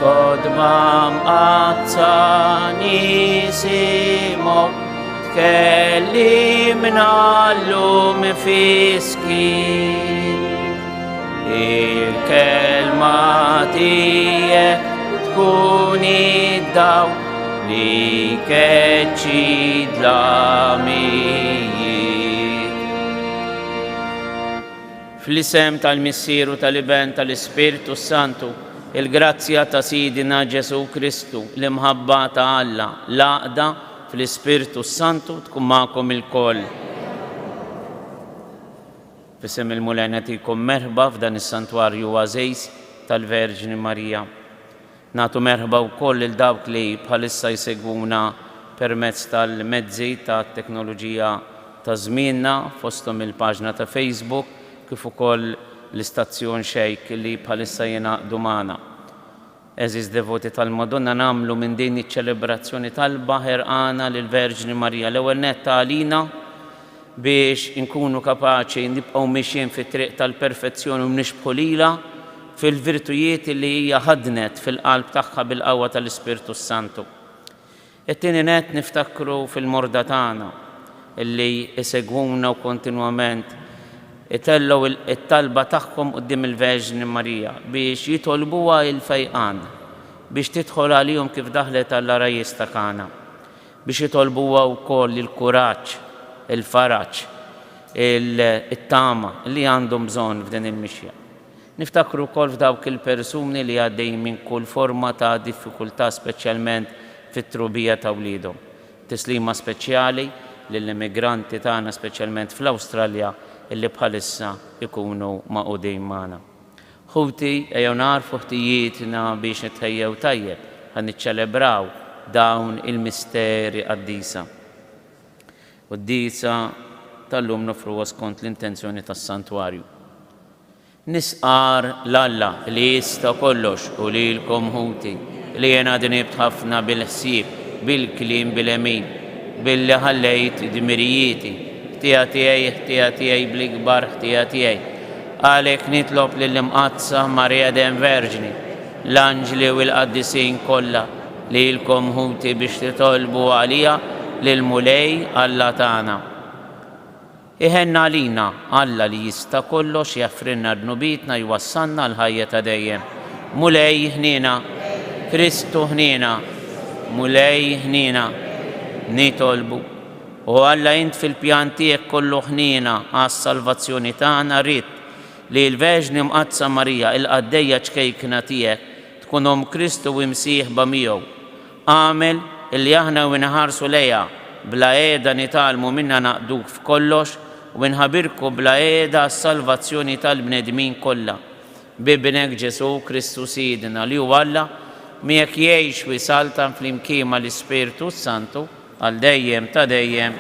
kodba mqazza nisimgħu tkellimna llum fi-skien. Il-kelma tiegħek tkun id-dawl li keċċi dlamijiet. Fl-isem tal-Missieru tal-Iben tal-Ispirtu Santu, il-grazzja ta' Sidina Ġesu Kristu, l-imħabba ta' Alla, l-għaqda fl-Ispirtu Santu tkun magħkom ilkoll. F'isem il-Mulej nagħtikom merħba f'dan is-santwarju għażejs tal-Verġni Marija. Nagħtu merħba wkoll il dawk li bħalissa jsegwuna permezz tal-mezzi tat-teknoloġija ta' żmienna fosthom il-paġna ta' Facebook kif ukoll l-istazzjon Xejk li bħalissa jingħaqdu magħna. Eżiż devoti tal-Madonna, nagħmlu minn din iċ-ċelebrazzjoni talba ħerqana lill-Verġni Marija l-ewwel nett għalina biex inkunu kapaċi nibqgħu mixjin fit-triq tal-perfezzjoni u nixbħu lilha fil-virtujiet li hija ħadnet fil-qalb tagħha bil-qawwa tal-Ispirtu Santu. It-tieni nett niftakru fil-morda tagħna illi isegwuna u kontinwament itellgħu it-talba tagħhom quddiem il-Verġni Marija biex jitolbuha il-fejqan biex tidħol għalihom kif daħlet għall-arajjiż ta' Kana, biex jitolbuha wkoll il-kuraġġ, il-faraġġ, it-tama li għandhom bżonn f'din il-mixja. Niftakru wkoll f'dawk il-persuni li għaddejjin minn kull forma ta' diffikultà speċjalment fit-trubija ta' wliedhom. Tislima speċjali lill-immigranti tagħna speċjalment fl-Awstralja illi bħalissa ikunu maqudin magħna. Ħuti ejjew narfu ħtijietna biex nitħejjew tajjeb ħan niċċelebraw dawn il-misteri qaddisa. U d-disa tal-lum nofruha skont l-intenzjoni tas-santwarju. Nisqar l-Alla li jista' kollox u lilkom ħuti li jiena dnibt ħafna bil-ħsieb, bil-kliem bil-emin, billi ħallejt dmirijieti, ħtija tiegħi bl-ikbar ħtija tiegħi. Għalhekk nitlob lill-imqazza Marija Dem Verġni, l-anġli u l-qaddisin kollha lilkom ħuti biex titolbu għalija lill-Mulej Alla tagħna. Iħenna għalina Alla li jista' kollox jaffrinna dnubitna jwassalna l-ħajja ta' dejjem. Mulej ħnina, Kristu ħnina, Mulej ħnina, nitolbu. U Alla int fil-pjan tiegħek kollu ħnina għas-salvazzjoni tagħna rid li l-Verġni Mqazza Marija il-qaddejja ċkejkna tiegħek tkunhom Kristu u msieħba miegħu. Għamel illi aħna u nħarsu lejha bla qiegħda nitalmu minnha naqduk f'kollox u nħabirku bla qiegħda s-salvazzjoni tal-bnedmin kollha. Bibnek Ġesu Kristu Sidna li huwa Alla miegħek jgħix u jsaltan flimkien mal-Ispirtu Santu għal dejjem ta' dejjem.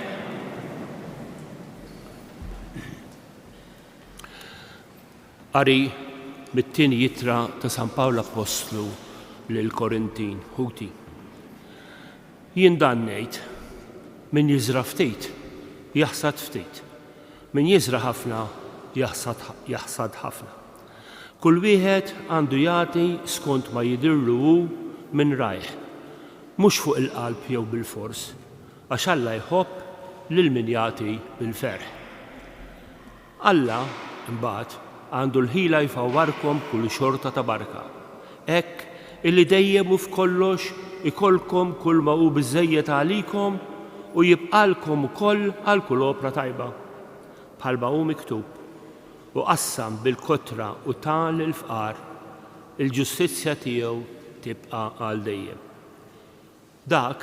Qari mit-tieni jittra ta' San Pawl Apostlu lil Korintin ħuti. Jien dan ngħid, min jiżra ftit jaħsad ftit, min jiżra ħafna jaħsad ħafna. Kull wieħed għandu jagħti skont ma jidhirlu hu minn rajh, mhux fuq il-qalb jew bil-fors, għax Alla jħobb lil min jagħti bil-ferħ. Alla imbagħad għandu l-ħila jfawwarkom kull xorta ta' barka. Hekk illi dejjem u f'kollox ikolkom kull ma hu biżżejjed għalikom u jibqalkom ukoll għal kull opra tajba. Bħalma hu miktub u qassam bil-kotra u ta' l-fqar il-ġustizzja tiegħu tibqa' għal dejjem. Dak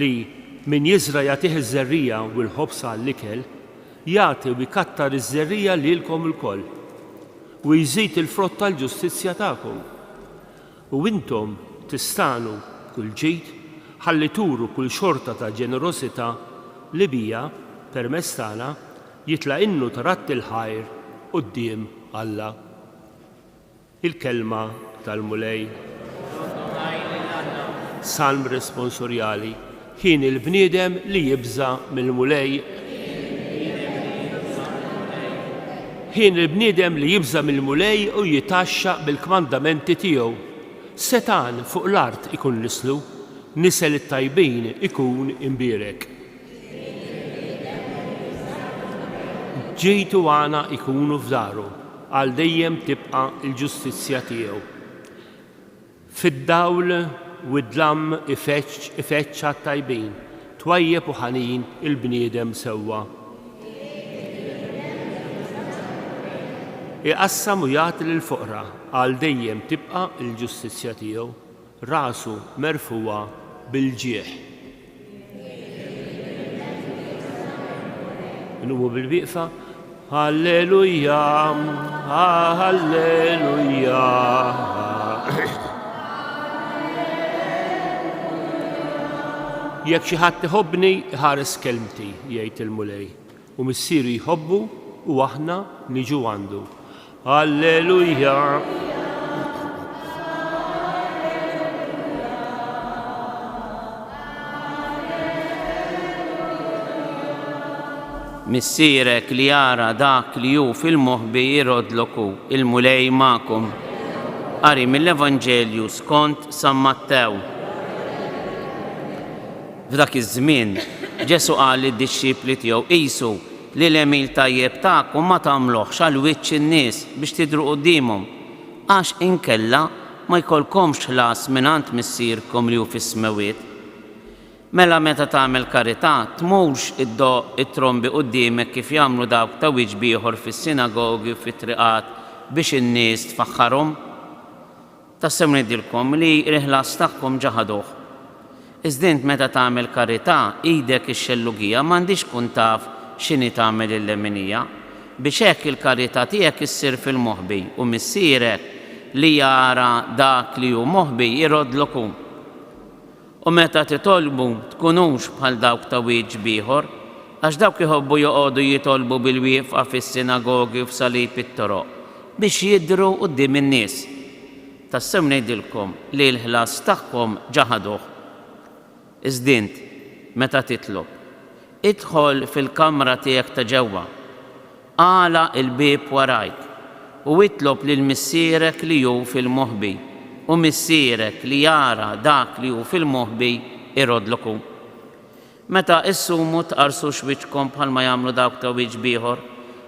li min jiżra jagħtih iż-żerrija u l-ħobsa għall-ikel jagħti u jkattar iż-żerrija lilkom ilkoll u jżid il-frott tal-ġustizzja tagħkom. U intom tistanu kull ġid ħalli turu kull xorta ta' ġenerosità li bija permezz tagħna jitla' innu tarat il-ħajr quddiem Alla. Il-kelma tal-Mulej. Salm responsorjali. Ħin il-bniedem li jibża mill-Mulej. Ħin il-bniedem li jibża mill-Mulej u jitaxxa bil-kmandamenti tiegħu. setan fuq l-art ikun nislu, nisel it-tajbin ikun imbierek. Ġejtu għana ikunu f'daru, għal dejjem tibqa' il-ġustizzja tiegħu. Fid-dawl u d-dlam ifeċċa t-tajbin, twajjeb u ħanin il-bniedem sewwa. Iqassam u jagħti lill-foqra, għal dejjem tibqa' il-ġustizzja tiegħu, rasu merfuwa bil-ġieħ. Numu bil-wieqfa, Halleluja, Halleluja. Jekk xi ħadd iħobbni ħares kelmti, jgħid il-mulej, u missieru jħobbu u aħna niġu għandu. Halleluja. Missierek li jara dak li ju fil-moħbi jirodloku il-mulej ma'kom. Qari mill-Evanġelju skont San Mattew. F'dak iż-żmien Ġesu qal lid-dixxipli tiegħu qisu li l-emil tajjeb tagħkom ma tagħmluhx għal wiċċ in-nies biex tidhru qudiemhom, għax inkella ma jkollkomx ħlas mingħand missierkom li hu fis-smawiet. Mela meta tagħmel karità tmurx iddoq it-trombi quddiemek kif jagħmlu dawk ta' wiġb ieħor fis-sinagogi u fit-triqat biex in-nies tfaħħarhom. Tassew ngħidilkom li l-ħlas tagħkom ġaħaduh. Iżda int meta tagħmel karità idek ix-xellugija m'għandix tkun taf x'inhi tagħmel il-leminija biex hekk il-karità tiegħek issir fil-moħbi u missierek li jara dak li hu moħbi jrodloku. U meta titolbu tkunux bħal dawk ta' wieġb ieħor, għax dawk iħobbu joqogħdu jitolbu bil-wieqfa fis-sinagogi u f'salib it-toroq biex jidhru quddiem in-nies. Tassew ngħidilkom li l-ħlas tagħhom ġaħaduh. Iżda int meta titlob, idħol fil-kamra tiegħek ta' ġewwa, agħlaq il-bieb warajk u itlob lil missierek li hu fil-moħbi. U missierek li jara dak li hu fil-moħbi irodloku. Meta issumu tqarsu xwiċċkom bħalma jagħmlu dawk ta' wieġb ieħor,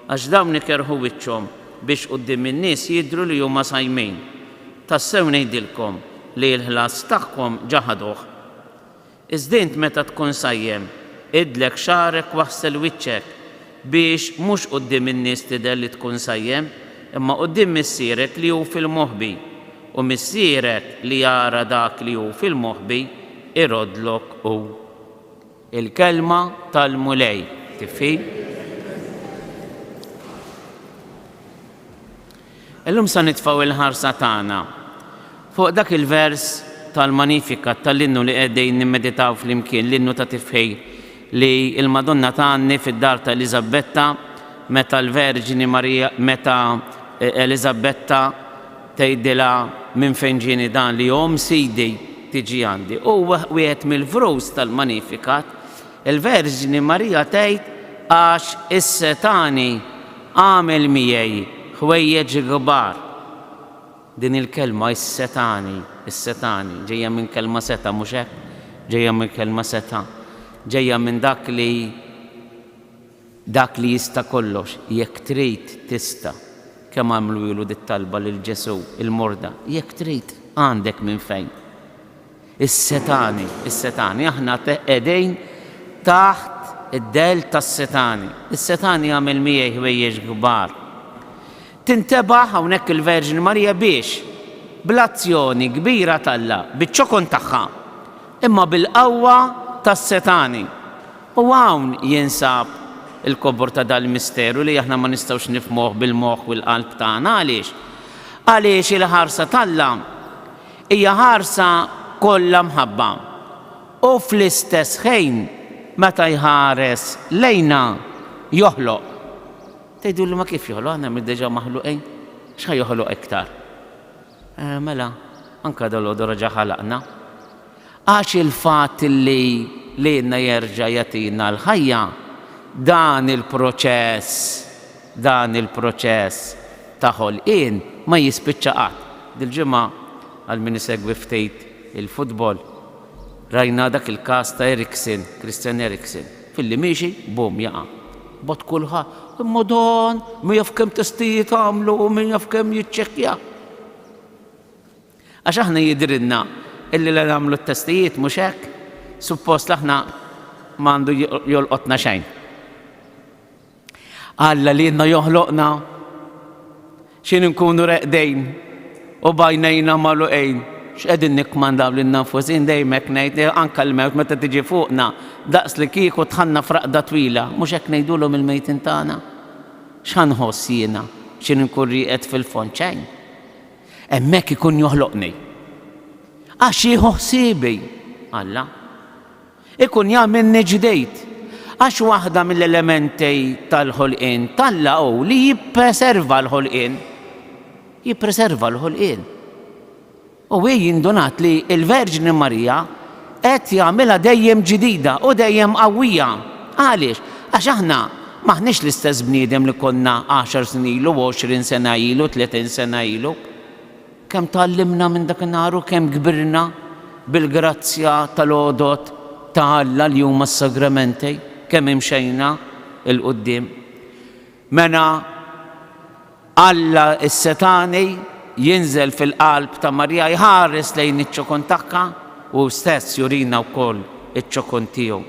għax dawn ikerħu wiċċhom biex quddiem in-nies jidhru li huma sajmin. Tassew ngħidilkom li l-ħlas tagħhom ġaħaduh. Iżda int meta tkun sajjem, idlek xarek waħsel wiċċek biex mhux quddiem in-nies tidher li tkun sajjem, imma quddiem missierek li hu fil-moħbi. U missierek li jara dak li hu fil-moħbi irodlok hu. Il-kelma tal-mulej. Tifhim? Illum sa nitfgħu il-ħarsa tagħna fuq dak il-vers tal-Magnificat tal-innu li qegħdin nimmeditaw flimkien, l-innu ta' tifħir li l-Madonna tgħanni fid-dar ta' Elisabetta meta l-Verġini Marija, meta Elisabetta tgħidilha minn fejn ġieni dan li jom sidi tiġi għandi. U wieħed mill-vrus tal-Magnificat, il-Verġini Marija tgħid għax is-setani għamel miegħi ħwejjeġ kbar. Din il-kelma is-setani ġejja minn kelma seta mhux hekk, ġejja minn kelma seta, ġejja minn dak li jista' kollox, jekk trid tista'. Kemm għamlu ilu dit-talba lil Ġesu il-morda, jekk trid għandek minn fejn. Is-setani, aħna qegħdin taħt id-del tas-setani. Is-setani għamel miegħi ħwejjeġ kbar. Tintebaħ hawnhekk il-Verġini Marija biex bl-azzjoni kbira talla, biċ-ċokon tagħha, imma bil-qawwa tas-setani. U hawn jinsab il-kobor ta' dal-misteru li aħna ma nistgħux nifhmuh bil-moħħ u l-qalb tagħna. Għaliex? Għaliex il-ħarsa talla hija ħarsa kollha mħabba. U fl-istess ħin meta jħares lejna joħloq. Tgħidu li ma kif joħloq, aħna mid-deġa maħluqin, x'ħaj joħloq iktar? Mela, anke dal-għodu raġa ħalaqna. Għax il-fatt li lejna jerġa' jagħtina l-ħajja, dan il-proċess ta' ħolqien ma jispiċċa qatt. Dil-ġimgħa għal min isegwi ftit il-futbol. Rajna dak il-każ ta' Eriksen, Christian Eriksen, fil-li miexi, bum, jaqa'. Bot kulħadd, Madon, min jaf kemm testijiet għamlu u min jaf kemm jiċċekkja. Għax aħna jidrilna illi li nagħmlu t-testijiet mhux hekk, suppost aħna m'għandu jolqotna xejn. Alla li jenna joħloqna xin nkunu reqdejn u bajnejna magħluqejn. X'qegħdin nikmandaw lil nfusin dejjem ngħid anke l-mewt meta tiġi fuqna daqs li kieku tħanna fraqda twila, mhux hekk ngħidulhom il-mejtin tagħna. X'ħanħoss jiena x'in inkun rieqed fil-fond xejn. Hemmhekk ikun joħloqni. Għax jieħu ħsiebi Alla. Ikun jagħmilni ġdejt. Għax waħda mill-elementi tal-ħolqien Alla hu li jippreserva l-ħolqien. Jippreserva l-ħolqien. U jindunat li il-Verġni Marija qed jagħmilha dejjem ġdida u dejjem qawwija. Għaliex? Għax aħna maħniex l-istess bniedem li konna 10 snin ilu, 20 sena ilu, 30 sena ilu. Kemm tallimna minn dak in-naru, kemm kbirna bil-grazzja tal-għodot ta' Alla li huma s-sagramenti, kemm imxejna il-qudiem. Mena Alla s-setani jinżel fil-qalb ta' Marija jħares lejn iċ-ċokon tagħha u stess jurina wkoll iċ-ċokon tiegħu.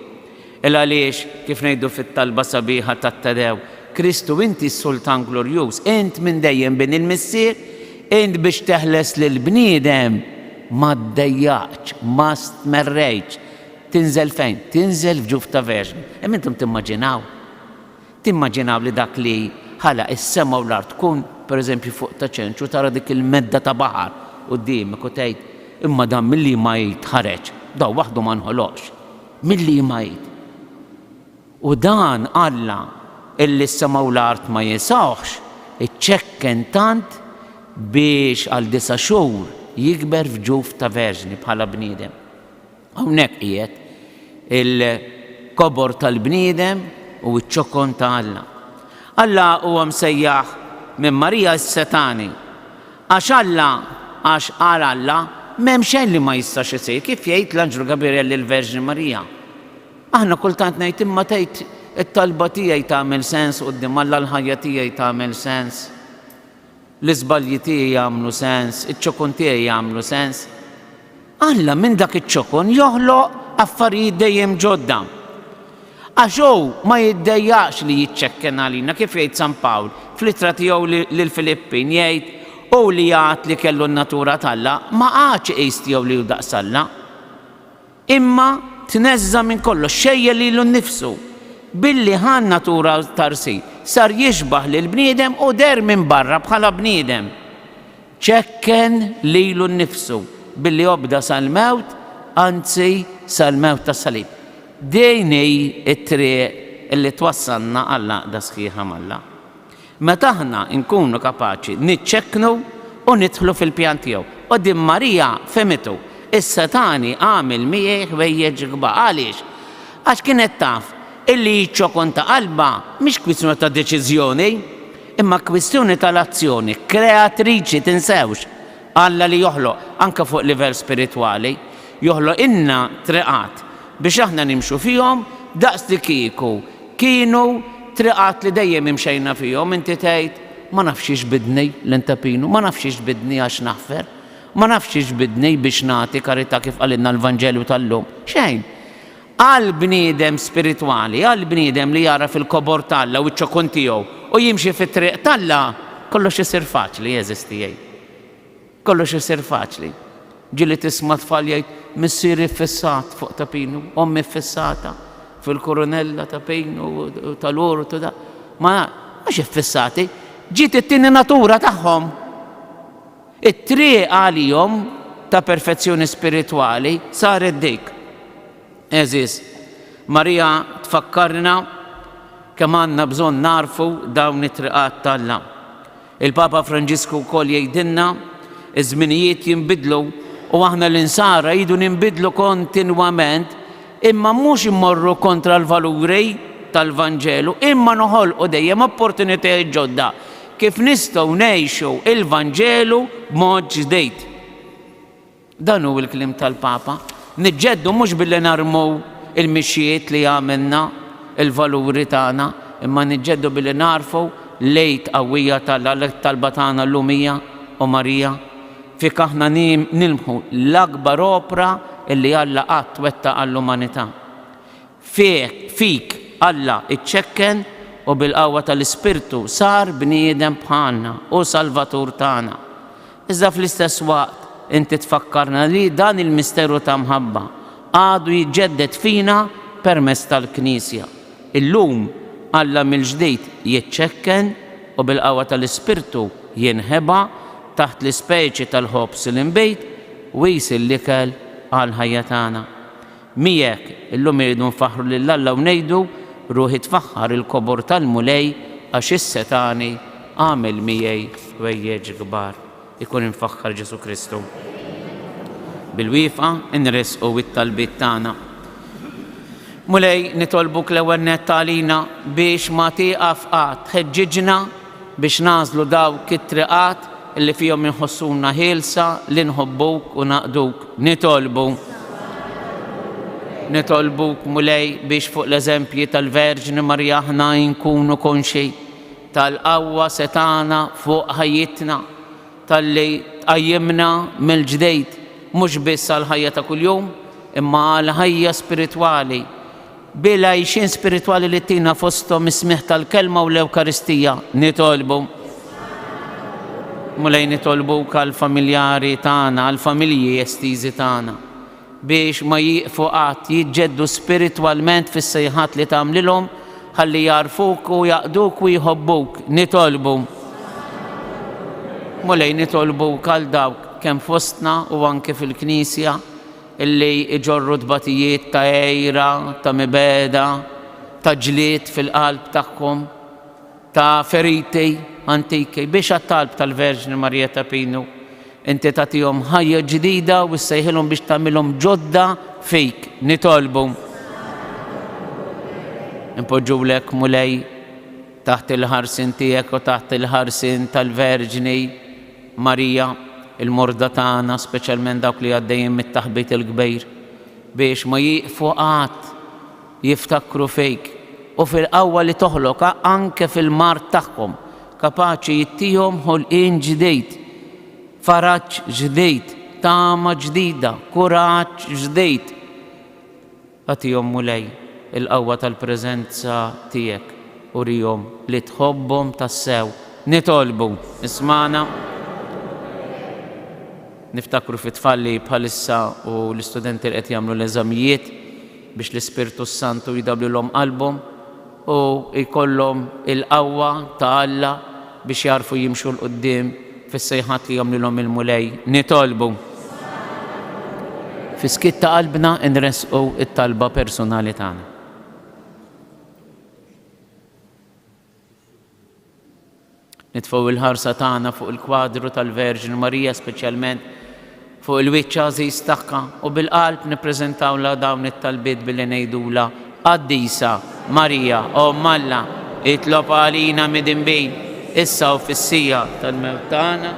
Għaliex kif ngħidu fit-talba sabiħa tat-Tadew, Kristu inti s-Sultan Glorjuż, int minn dejjem bin il-missier, int biex teħles lill-bniedem ma ddejjaqx, ma stmerrejx. Tinżel fejn? Tinżel f'ġuf ta' Verġni. Hemm intom timmaġinaw. Timmaġinaw li dak li ħala is-sema u l-art tkun pereżempju fuq ta' ċentru tara dik il-medda ta' baħar quddiemek u tgħid imma dan milli ma jitħareġ, daw waħdu ma nħoloqx. Milli ma jgħid. U dan Alla illi s-sema u l-art ma jinsawx, iċċekken tant biex għal 9 xhur jikber f'ġuf ta' Verġni bħala bniedem. Hawnhekk qiegħed il-kobor tal-bniedem u ċ-ċokon ta' Alla. Alla huwa msejjaħ minn Marija s-setani. Għax Alla, għax qal Alla, m'hemm xejn li ma jistax isir, kif jgħid l-Anġlu Gabriel lill-Verġni Marija. Aħna kultant ngħid imma tgħid it-talba tiegħi tagħmel sens quddiem Alla, l-ħajja tiegħi tagħmel sens. L-iżbalji tiegħi jagħmlu sens, iċ-ċokon tiegħi jagħmlu sens. Alla minn dak iċ-ċokon joħloq affarijiet dejjem ġodda. Għax hu ma jiddejjaqx li jiċċekken għalina kif jgħid San Pawl fl-ittra tiegħu lill-Filippin jgħid u li jgħat li kellu n-natura tal-Alla ma għadx iqis tiegħu li hu daqs Alla. Imma tneżża minn kollox xejjel lilu nnifsu billi ħan natura tarsi sar jixbaħ lill-bniedem u der minn barra bħala bniedem. ċekken lilu nnifsu billi obda sal-mewt, anzi sal-mewt tas-salib. Dejni it-triq illi twassalna Alla da sħiħa Alla. Meta aħna nkunu kapaċi niċċekknu u nidħlu fil-pjan tiegħu. U din Marija femitu, is-Satani għamil miegħi wejjeġ gba. Għaliex? Għax kienet taf illi ċokon ta' qalba mhix kwistjoni ta' deċiżjoni, imma kwistjoni tal-azzjoni, kreatriċi tinsewx. Alla li joħloq anke fuq livell spiritwali, joħloq inna triqat biex aħna nimxu fihom daqs li kieku kienu triqat li dejjem imxejna fihom. Inti tgħid ma nafx x'bidni l-intapinu, ma nafx x'bidni għax naħfer, ma nafx x'bidni biex nagħti karità kif qalilna l-Vanġelju tal-lum. Xejn. Għal bniedem spiritwali, għal bniedem li jara fil-kobor tal-Alla u ċ-ċokon tiegħu u jimxi fit-triq tal-Alla, kollox isir faċli jeżisti jgħid. Kollox isir faċli. Ġili tisma' tfal jgħid missieri fissat fuq tapinu, ommi fissata fil-koronella tapinu tal-oru da. Ma mhux iffissati, ġiet it-tieni natura tagħhom. It-triq għalihom ta' perfezzjoni spiritwali saret dik. Eżis, Marija tfakkarna kemm għandna bżonn narfu dawn it-triqat tal-Alla. Il-Papa Franġisku wkoll jgħidilna iż-żminijiet jinbidlu u aħna l-insara jridu ninbidlu kontinwament, imma mhux immorru kontra l-valuri tal-Vanġelu, imma noħolqu dejjem opportunitajiet ġodda kif nistgħu ngħixu il-Vanġelu b'mod ġdid. Dan hu l-kliem tal-Papa. Niġġeddu mhux billi narmu il-mixjiet li għamilna, il-valuri tagħna, imma niġġeddu billi narfu lejt qawwija tal-talba tagħna l-lumija u Marija fik aħna nilmħu l-akbar opra illi Alla qatt wettaq għall-umanità. Fik Alla iċċekken u bil-qawwa tal-Ispirtu sar bniedem bħalna u Salvatur tagħna. Iżda fl-istess waqt inti tfakkarna li dan il-misteru ta' mħabba għadu jiġġedded fina permezz tal-Knisja. Illum Alla mill-ġdid jiċċekken u bil-qawwa tal-Ispirtu jinħeba taħt l-ispeċi tal-ħobs l-imbejt u jisil l-ikel għal-ħajja tagħna. Miegħek illum iridu nfaħru lil Alla u ngħidu ruħi tfaħħar il-kobor tal-mulej għax is-setani għamel miegħi wejjeġ kbar. Ikun infaħħar Ġesu Kristu. Bil-wieqfa nresqu it-talbiet tagħna. Mulej nitolbuk l-ewwel nett għalina biex ma tieqaf qatt ħeġġiġna biex nażlu dawk it-triqat illi fihom inħossuna ħielsa li nħobbuk u naqduk. Nitolbuk mulej biex fuq l-eżempji tal-Verġni Marja aħna nkunu konxi tal-qawwa setana fuq ħajjitna tal-li tqajjimna mill-ġdejt mhux biss għall-ħajja ta' kuljum imma għall-ħajja spiritwali bil-għajxin spiritwali li tina fosthom is-smigħ tal-kelma u l-Ewkaristija. Mulej nitolbuk għall-familjari tagħna, għall-familji estiżi tagħna biex ma jieqfu qatt jiġġeddu spiritwalment fis-sejħat li tagħmlilhom ħalli jarfuk u jaqduk u jħobbuk. Mulej nitolbuk għal dawk kemm fostna u anke fil-Knisja illi iġorru dbatijiet ta' għejra, ta' mibeda, ta' ġlied fil-qalb tagħhom, ta' feriti antiki biex għat-talb tal-Verġni Marija ta' Pinu inti tagħtihom ħajja ġdida u ssejħilhom biex tagħmilhom ġodda fik. Impoġġulek mulej taħt il-ħarsin tiegħek u taħt il-ħarsin tal-Verġni Marija il-morda tagħna, speċjalment dawk li għaddejjin mit-taħbit il-kbir, biex ma jieqfu qatt jiftakru fik u fil-qawwa li toħloq anke fil-mart tagħhom kapaċi jittihom ħolqien ġdejt, faraġġ ġdejt, tama ġdida, kuraġġ ġdejt. Għatihom mulej il-qawwa tal-preżenza tiegħek u rihom li tħobbhom tassew. Nitolbu ismana. Niftakru fit-tfalli bħalissa u l-istudenti li qed jagħmlu l-eżamijiet biex l-Ispirtu Santu jidablilhom qalbhom u jkollhom il-qawwa ta' Alla biex jarfu jimxu l-qudiem fis-sejħat li jagħmlilhom il-mulej. Nitolbu. Fi-skitt ta' qalbna nresqu it-talba personali tagħna. Nitfgħu il-ħarsa tagħna fuq il-kwadru tal-Verġni Marija, speċjalment fuq il-wiċċ għażiż tagħha u bil-qalb nippreżentawla dawn it-talbiet billi ngħidula Qaddisa Marija Omm Alla itlob għalina midinbin issa u fis-sija tal-mewt tagħna.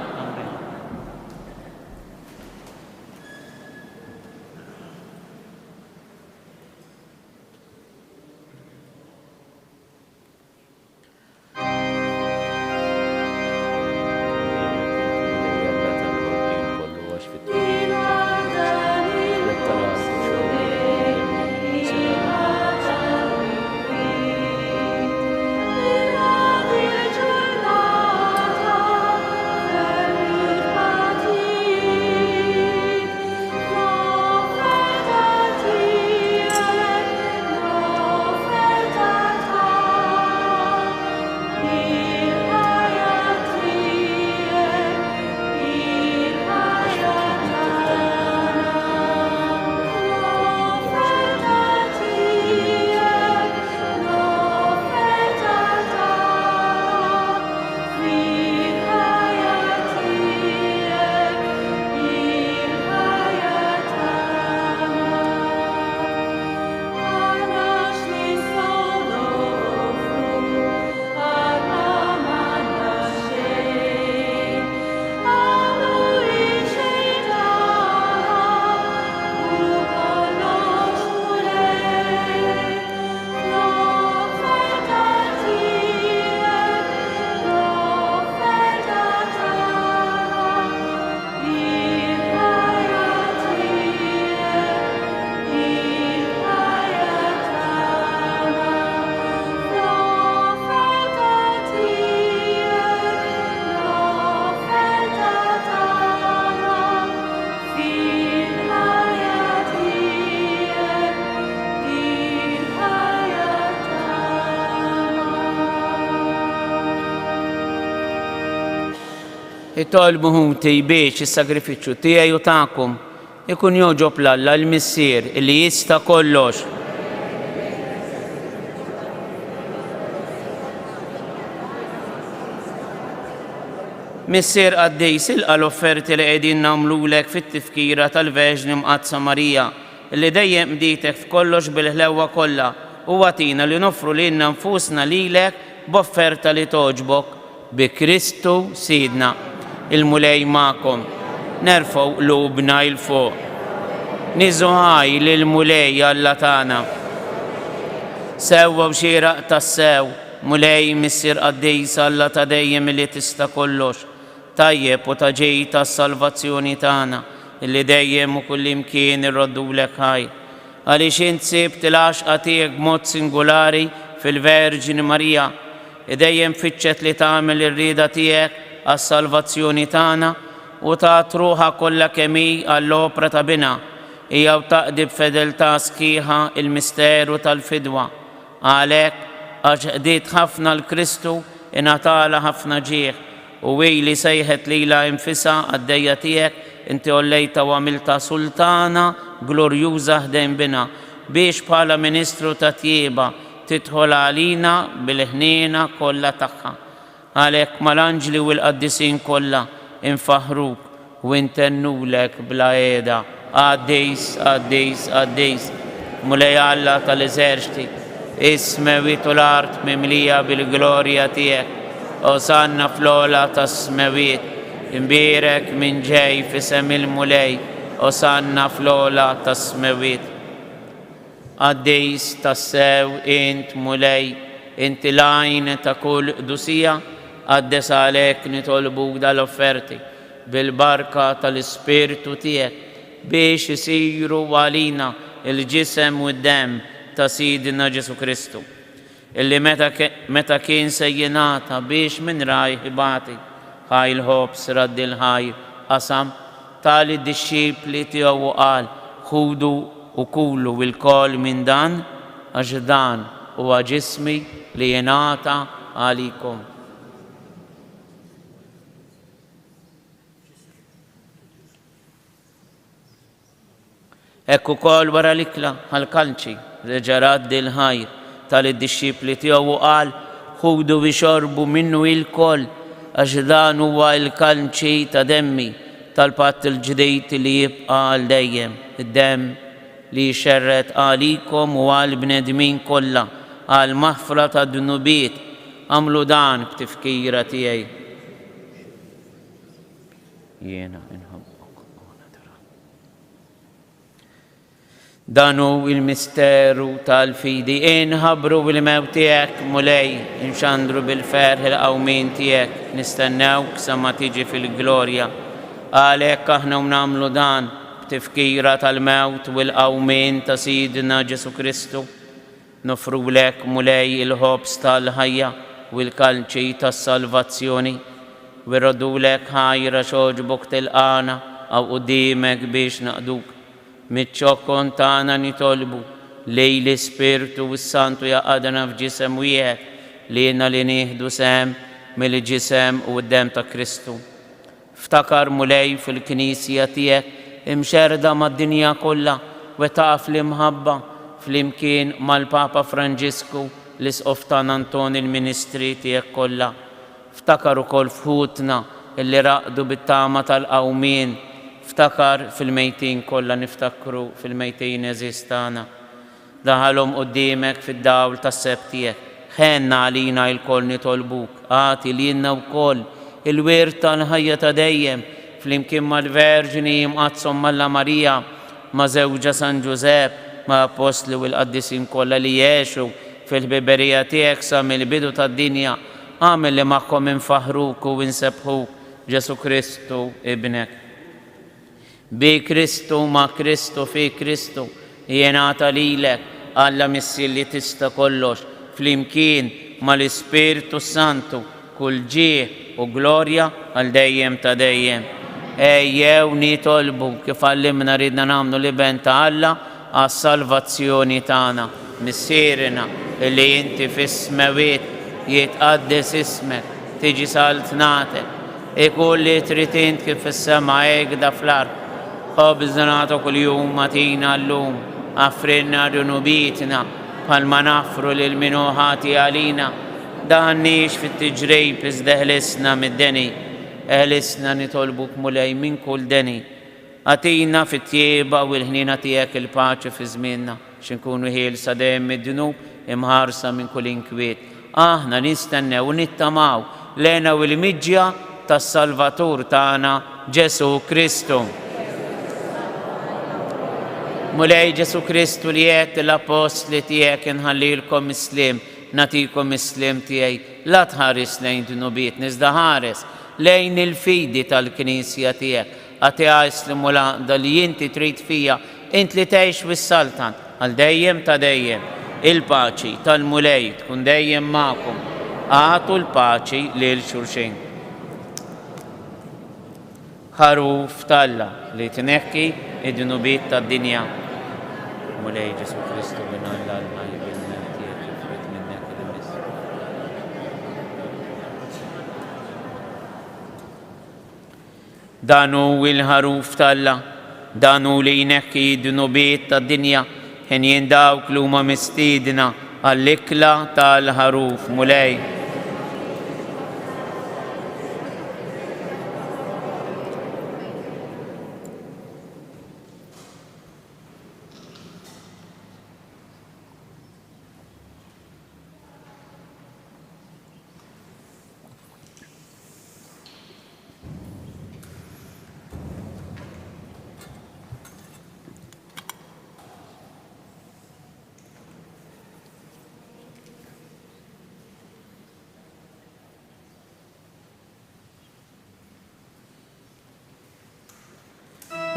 Itolbu ħuti biex is-sagrifiċċju tiegħi u tagħkom ikun joġob l-Alla l-Missier li jista' kollox. Missier Qaddejs ilqa' l-offerti li qegħdin nagħmlulek fit-tifkira tal-Verġni Mqaddsa Marija li dejjem bdietek f'kollox bil-ħlewwa kollha u għatina li nofru lilna nfusna lilek b'offerta li toġbok bi Kristu Sidna. Il-mulej magħkom. Nerfgħu qlubna il fuq. Niżu ħaj lill-mulej Alla tagħna. Sewwa xieraq tas-sew, mulej Missier Qaddejs Alla ta' dejjem li tista' kollox. Tajjeb u ta' ġej tas-salvazzjoni tagħna illi dejjem u kullimkien irroddulek ħaj. Għaliex int sibt il-għaxqa tiegħek b'mod singolari fil-Verġini Marija, dejjem fittxet li tagħmel ir-rieda tiegħek għas-salvazzjoni tagħna u tagħt ruħha kollha kemm hi għall-opra ta' bina hija u taqdi b'fedeltà sħiħa il-misteru tal-fidwa. Għalhekk għax ħdiet ħafna l-Kristu ingħatala ħafna ġieħ u hi li sejħet lilha infisha għaddejja tiegħek inti ollejta u għamilta sultana glorjuża ħdejn bina biex bħala Ministru ta' tjieba tidħol għalina bil-ħniena kollha tagħha. Għalhekk mal-anġli u l-qaddisin kollha infaħruk u intennulek bla qiegħda. Qaddejs, Qaddejs, Qaddejs, mulej Alla tal-eżerċiti, is-smewiet u l-art mimlija bil-glorja tiegħek. Osanna fl-ola tas-smewiet, imbierek minn ġej f'isem il-mulej, osanna fl-ola tas-smewiet. Qaddejs tassew int mulej, inti lajn ta' kull qdusija, għaddes għalhekk nitolbuk dal-offerti bil-barka tal-Ispirtu tiegħek biex isiru għalina il-ġisem u d-demm ta' Sidna Ġesu Kristu, illi meta kien se jingħata biex minn rajh ibati ħajl ħobs raddi l-ħajr qasam tali d-dixxipli tiegħu qal ħudu u kulu il-kol minn dan għax dan huwa ġismi li jingħata għalikom. Ekku kol wara l-ikla għal-kalċi reġa' raddi l-ħajr tal-dixxipli tiegħu qal ħudu bixorbu minnu il-kol għax dan huwa l-kalċi ta' demmi tal-patt il-ġdejt li jibqa' għal dejjem, id-demm li xerret għalikom u għal bnedmin kollha għal maħfra ta' dnubiet. Għamlu dan b'tifkira tiegħi. Jiena inħabbok. Dan hu il-misteru tal-fidi. Inħabbru bil-mewt tiegħek mulej, inxandru bil-ferħ il-qawmin tiegħek, nistennewk sa ma tiġi fil-glorja. Għalhekk aħna nagħmlu dan tifkira tal-mewt u l-qawmin ta' Sidna Ġesu Kristu, nofrulek mulej il-ħobs tal-ħajja u l-kalċi tas-salvazzjoni, u irrodulek ħajra xoġbok tilqana għaw qudiemek biex naqduk. Mitċokkon tagħna nitolbu lej l-Ispirtu u s-Santu jaqadna f'ġisem wieħed li jiena li nieħdu sehem mill-ġisem u d-demm ta' Kristu. Ftakar mulej fil-Knisja tiegħek imxerda mad-dinja kollha u taqaf l-imħabba flimkien mal-Papa Franġisku l-Isqof ta' Anton il-Ministri tiegħek kollha. Ftakar ukoll fħutna illi raqdu bit-tama tal-qawmien. Ftakar fil-mejtin kollha niftakru fil-mejtin eżistana. Daħalhom quddiemek fid-dawl tas-seb tiegħek. Ħenna għalina l-koll nitolbuk, għati lilna wkoll il-wirt tal-ħajja ta' dejjem flimkien mal-Verġini Mqaddsa Alla Marija ma' żewġa San Ġusepp ma' apostli u l-qaddisin kollha li jgħixu fil-ħbiberija tiegħek sa mill-bidu tad-dinja. Għamel li magħhom infaħruk u nsebħuk Ġesu Kristu ibnek. Bi Kristu ma' Kristu fi Kristu jingħata lilek Alla Missier li tista' kollox flimkien mal-Ispirtu Santu kull ġieħ u glorja għal dejjem ta' dejjem. Ejjew nitolbu kif għallimna ridna nagħmlu li ben ta' Alla għas-salvazzjoni tagħna. Missierina li inti fis-smewiet jitqaddes ismek, tiġi saltnatek, ikun li trid int kif fis-sema hekk da fl-ard. خبزنا نعطى كل يوم أعطينا اللوم أغفرنا ذنوبنا بل نغفر للمنوحات علينا دهنيش في التجريب بس دهلسنا من الدني أهلسنا نطلبك مولاي من كل دني أتينا في التيبة والهنين أتياك الباچ في زميننا شنكونوا هيل صدام من الذنوب امهارسا من كل انكويت احنا نستنى ونتماو لنا والمجيا تالسالفاتور تانا جيسو كريستو مولاي جيسو كريستو ليات الأبوستل تياك نهليلكم مسلم نتيكم مسلم تياي لا تهارس لين ذنوبيت نزدهارس لين الفيدي تالكنيسيا تياك أتي أسلم ولا دلي انت تريد فيها انت اللي تعيش بالسلطان هل دايم تدايم الباچي تالمولاي تكون دايم معكم أعطوا الباچي للشرشين خروف تالا لتنكي الذنوبيت الدنيا مولاي جيسو كريستو بنا الله الماي بالمنتي كفرت منك المس دانو الهروف تالا دانو لينكي الذنوبيت الدنيا هن ينداو كلوما مستيدنا اللكلا تال هروف مولاي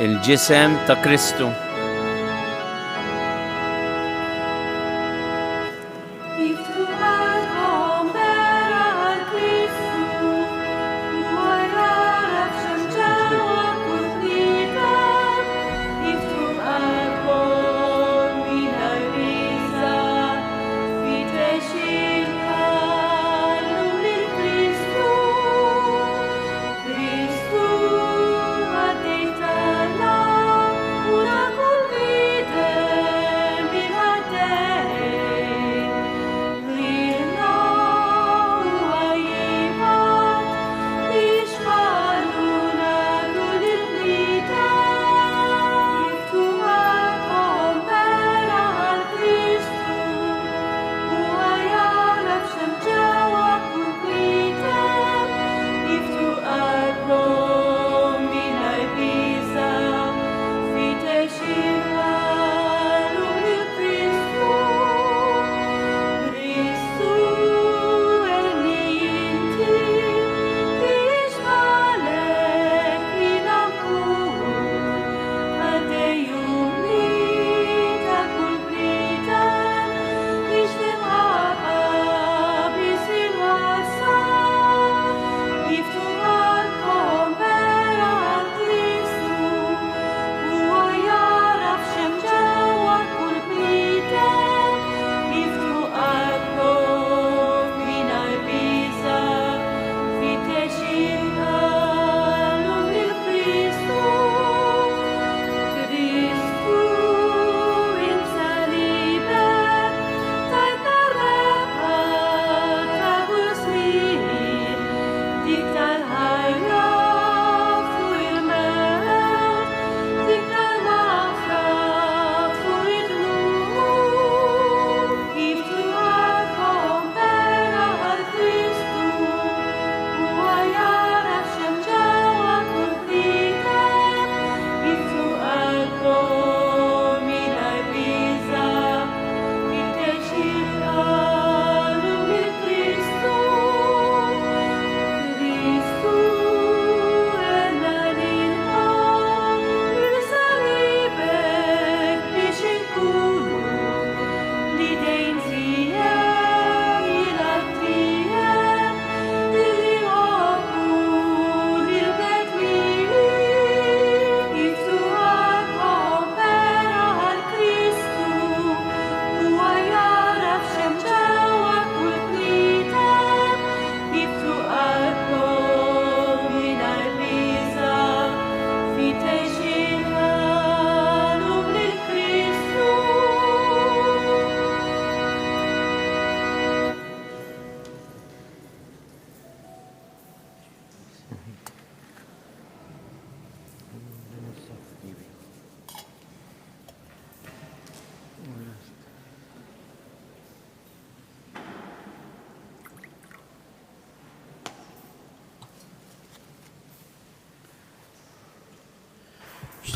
الجسم تكريستو Una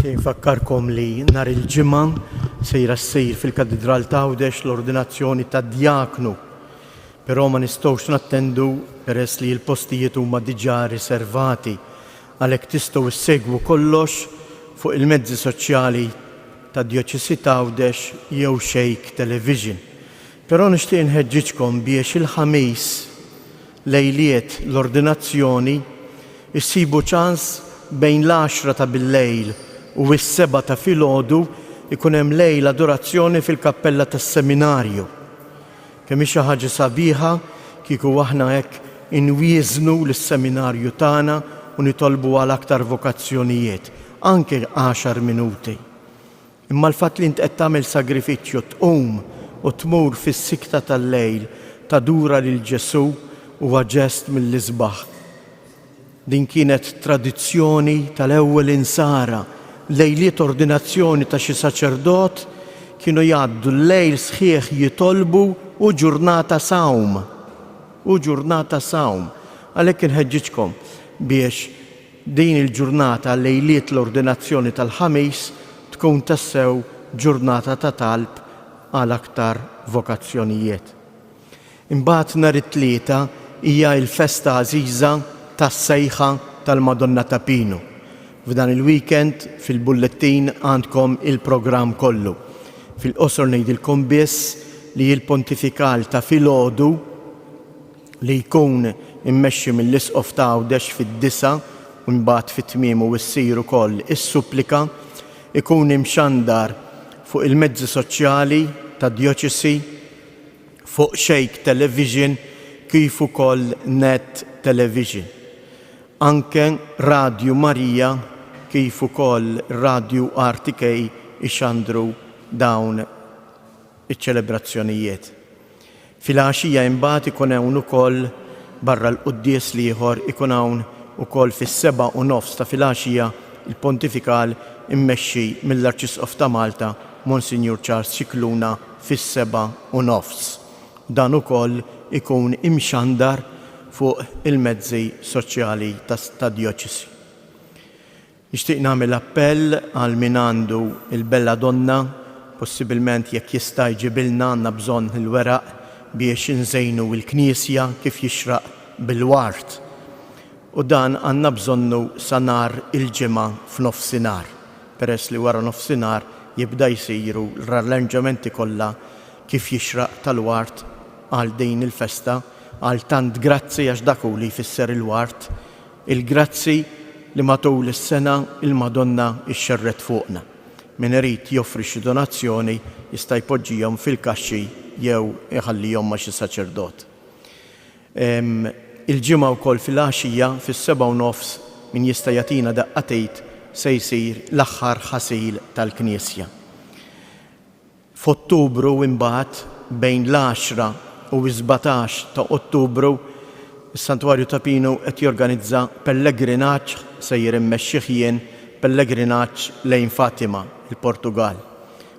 Nixtieq nfakkarkom li nhar il-ġimgħa sejra ssir fil-Katedral Tawdex l-ordinazzjoni ta' djaknu. Però ma nistgħux nattendu peress li l-postijiet huma diġà riservati għalhekk tistgħu issegwu kollox fuq il-mezzi soċjali ta' Djoċesi Tawdex jew Shake Television. Però nixtieq nħeġġiġkom biex il-ħamis lejliet l-ordinazzjoni issibu ċans bejn l-10 ta' bil-lejl u s-7 ta' filgħodu ikun hemm lejl adorazzjoni fil-kappella tas-seminarju. Kemm hi xi ħaġa sabiħa kieku aħna hekk inwieżnu lis-seminarju tagħna u nitolbu għal aktar vokazzjonijiet, anke 10 minuti. Imma l-fatt li int qed tagħmel sagrifiċċju tqum u tmur fis-sikta tal-lejl tadura lil Ġesu huwa ġest mill-isbaħ. Din kienet tradizzjoni tal-ewwel insara, lejliet ordinazzjoni ta' xi saċerdot kienu jgħaddu l-lejl sħiħ jitolbu u ġurnata sawm. Għalhekk inħeġġiġkom biex din il-ġurnata lejliet l-ordinazzjoni tal-ħamis tkun tassew ġurnata ta' talb għal aktar vokazzjonijiet. Imbagħad nhar it-tlieta hija l-festa għażiża tas-sejħa tal-Madonna ta' Pinu. F'dan il-weekend fil-bulletin għandkom il-programm kollu. Fil-qosor ngħidilkom biss li l-pontifikal ta' filgħodu li jkun immexxi mill-Isqof Tawdex fid-9 u mbagħad fit-tmiem u ssir ukoll is-supplika ikun imxandar fuq il-mezzi soċjali ta' Djoċesi, fuq Shake Television kif ukoll Net Television. Anke Radio Marija kif ukoll Radio RTK ixandru dawn iċ-ċelebrazzjonijiet. Fil-għaxija imbagħad ikun hawn ukoll barra l-quddies ieħor ikun hawn ukoll fis-7:30 ta' filgħaxija il-pontifikal immexxi mill-Arċisqof ta' Malta Monsignor Charles Cicluna fis-7:30. Dan ukoll ikun imxandar fuq il-mezzi soċjali ta' Djoċesi. Nixtieq nagħmel appell għal min għandu il-Bella Donna, possibilment jekk jista' jġibilna għandna bżonn il-weraq biex inżejnu l-Knisja kif jixraq bil-wart. U dan għandna bżonnu sa nhar il-ġimgħa f'nofsinhar, peress li wara nofsinhar jibda jsiru l-arranġamenti kollha kif jixraq tal-wart għal din il-festa, għal tant grazzi għax dak hu li jfisser il-wart, il-grazzi li matul is-sena il-Madonna ixxerret fuqna. Min irid joffri xi donazzjoni jista' jpoġġihom fil-kaxxi jew iħallihom ma' xi saċerdot. Il-ġimgħa wkoll fil-għaxija fis-7:30 min jista' jagħtina daqqatejt se jsir l-aħħar ħasil tal-Knisja. F'Ottubru imbagħad bejn l-10 u 17 ta' Ottubru is-Santwarju ta' Pinu qed jorganizza pellegrinaġġ sejjer immexxih jien pellegrinaġġ lejn Fatima, il-Portugal.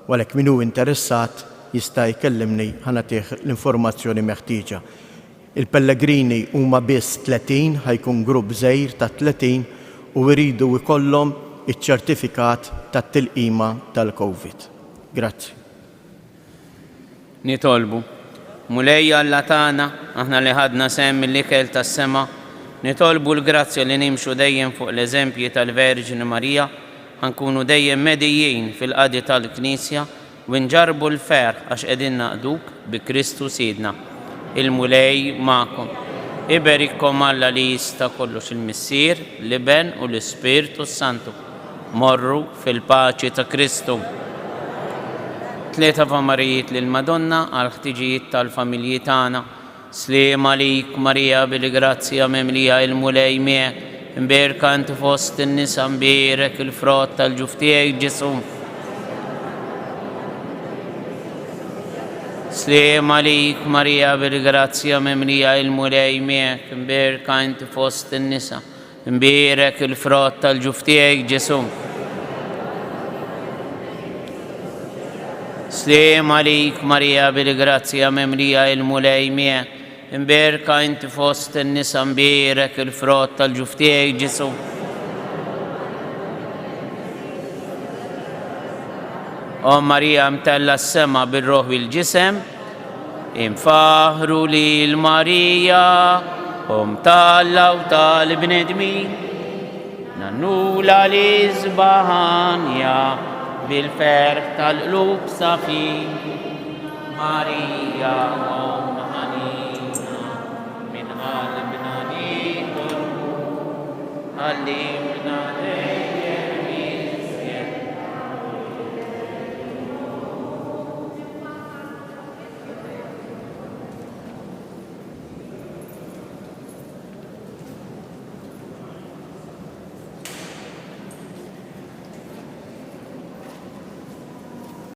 Għalhekk min hu interessat jista' jkellimni ħanatih l-informazzjoni meħtieġa. Il-pellegrini huma biss 30, ħajkun grupp żgħir ta' 30 u jridu jkollhom iċ-ċertifikat tat-tilqima tal-Covid. Grazzi. Nitolbu. Mulejja Alla tagħna, aħna li ħadna sehem mill-ikel tas-sema, nitolbu l-grazzja li nimxu dejjem fuq l-eżempji tal-Verġini Marija, ħankunu dejjem medijin fil-qadi tal-Knisja u nġarbu l-fer għax qegħdin naqduk bi Kristu Sidna. Il-mulej magħkom. Iberikkom Alla li jista' kollox il-Missier, l-Iben u l-Ispirtu Santu. Morru fil-paċi ta' Kristu. 3 famarijiet lil Madonna għal ħtiġijiet tal-familji tagħna. Sliem għalik Marija bil-grazzja memlija il-mulej miegħek, imberka inti fost in-nisa mbierek il-frott tal-ġuf tiegħek Ġesu. Sliem għalik Marija bil-grazzja memlija il-mulej miegħek, imberka inti fost in-nisa mbierek il-frott tal-ġuf tiegħek Ġesu. Sliem għalik Marija bil-grazzja memlija il-mulej miegħek, imberka inti fost in-nisa mbierek il-frott tal-ġuf tiegħek Ġesu. O Marija mtella s-sema bil-roħ u l-ġisem, infaħru li l-Marija, tal-law tal-bnedmin, nannula li zbahanja bil-ferħ tal-qlub safi. Marija ħanina min qalbna nieħu, għallim